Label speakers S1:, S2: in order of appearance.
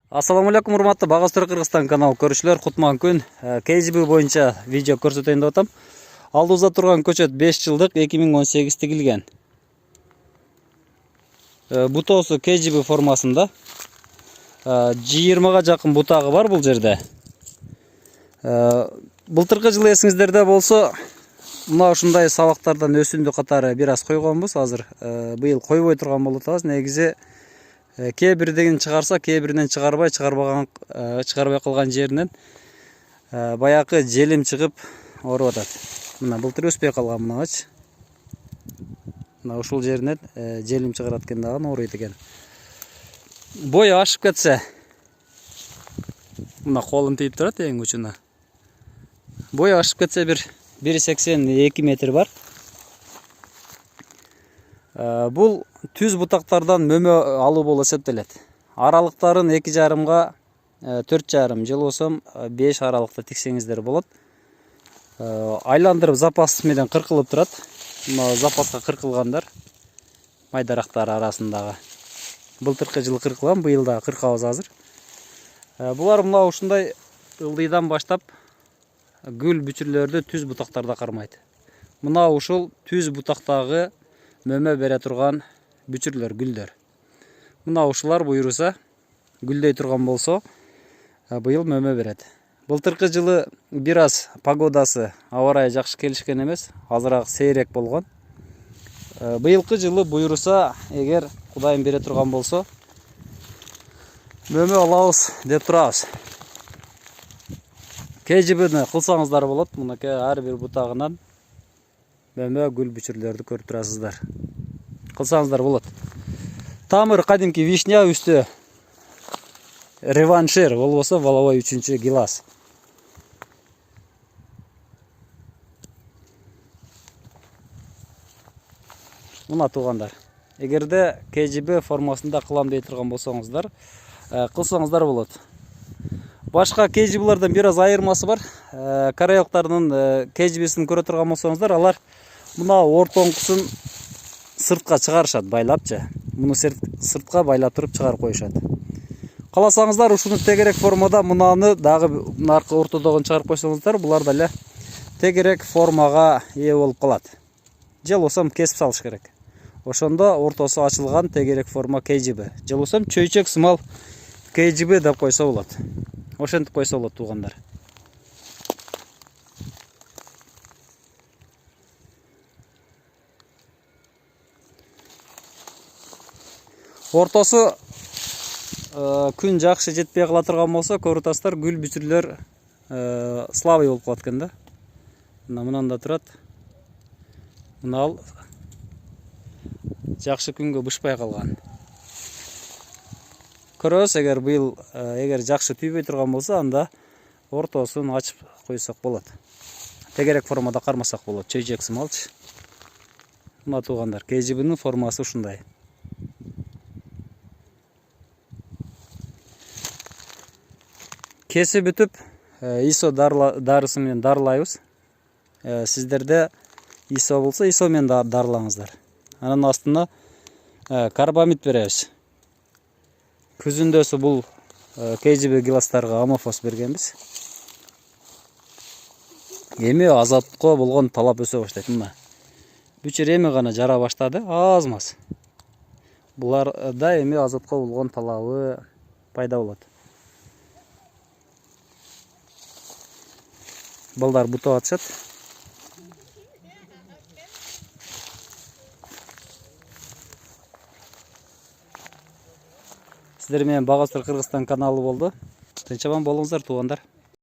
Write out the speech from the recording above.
S1: Assalamu алейкум, урматтуу Багыз Түрк Кыргызстан каналы көрүүчүлөр, кутман күн. KGB боюнча видео көрсөтөйүн деп атам. Алдыбызда турган көчөт 5 жылдык 2018 тигилген. Бутоосу KGB формасында. 20га жакын бутагы бар бул жерде. Былтыркы жылы эсиңиздерде болсо, мына ушундай сабактардан өсүндү катары бир аз койгонбуз. Азыр быйыл койбой турган болуп атабыз. Негизи кээ бирден чыгарса, кээ биринен чыгарбай калган жеринен баякы желим чыгып ооруп атат. Мына былтыр өспөй калган мынагычы. Мына ушул жеринен желим чыгарат экен дагы ооруйт экен. Бою ашып кетсе, мына колум тийип турат эң учуна. Бою ашып кетсе бир 1,82 метр бар. Бул түз бутактардан мөмө алуу болуп эсептелет. Аралыктарын 2,5 га 4,5 жыл болсом 5 аралыкта тиксеңиздер болот. Айландырып запас менен кыркылып турат. Мына запаска кыркылгандар майдарактар арасындагы. Былтыркы жылы кыркылган, быйыл да кыркабыз азыр. Булар мына ушундай ылдыйдан баштап гүл бүчүрлөрдү түз бутактарда кармайт. Мына ушул түз бутактагы мөмө бере турган бүчүрлөр, гүлдөр. Мына ушулар буйруса, гүлдөй турган болсо, быйыл мөмө берет. Былтыркы жылы бир аз погодасы, аба ырайы жакшы келишкен эмес, азыраак сейрек болгон. Быйылкы жылы буйруса, эгер Кудайым бере турган болсо, мөмө алабыз деп турабыз. KGB'ни кылсаңыздар болот. Мынакей ар бир бутагынан мөмө гүл бүчүрлөрдү көрүп турасыздар. Кылсаңыздар болот. Тамыр кадимки вишня, үстү реваншир, болбосо воловой 3-чү гилас. Мына туугандар, эгерде KGB формасында кылам дей турган болсоңуздар, кылсаңыздар болот. Башка KGB'лардан бир аз айырмасы бар. Кореялыктардын KGB'син көрө турган болсоңуздар, алар мына ортоңкусын сыртка чыгарышат, байлапчы. Муну сыртка байлап туруп чыгарып коюшат. Каласаңыздар ушуну тегерек формада мынаны дагы наркы ортодогун чыгарып койсоңуздар, булар да эле тегерек формага ээ болуп калат. Же болсом кесип салыш керек. Ошондо ортосу ачылган тегерек форма KGB. Же болсом чөйчөк сымал KGB деп койсо болот. Ошентип койсо болот туугандар. Ортосу күн жакшы жетпей кала турган болсо, көрүп атасыздар, гүл бүчүрлөр слабый болуп калат экен да. Мынанда турат. Мына ал жакшы күнгө бышпай калган. Көрөбүз, эгер быйыл жакшы түйбөй турган болсо, анда ортосун ачып койсок болот. Тегерек формада кармасак болот, чөйчөк сымалчы. Мына туугандар, KGB'нин формасы ушундай. Кесип бүтүп, ISO дарысы менен дарылайбыз. Сиздерде ISO болсо, ISO менен дарылаңыздар. Анын астына карбамид беребиз. Күзүндөсү бул KGB гиластарга амофос бергенбиз. Эми азотко болгон талап өсө баштайт. Мына бүчүр эми гана жара баштады, аз-маз. Буларда эми азотко болгон талабы пайда болот. Балдар бутап атышат. Сиздер менен Багыз Түрк Кыргызстан каналы болду. Тынч аман болуңуздар туугандар.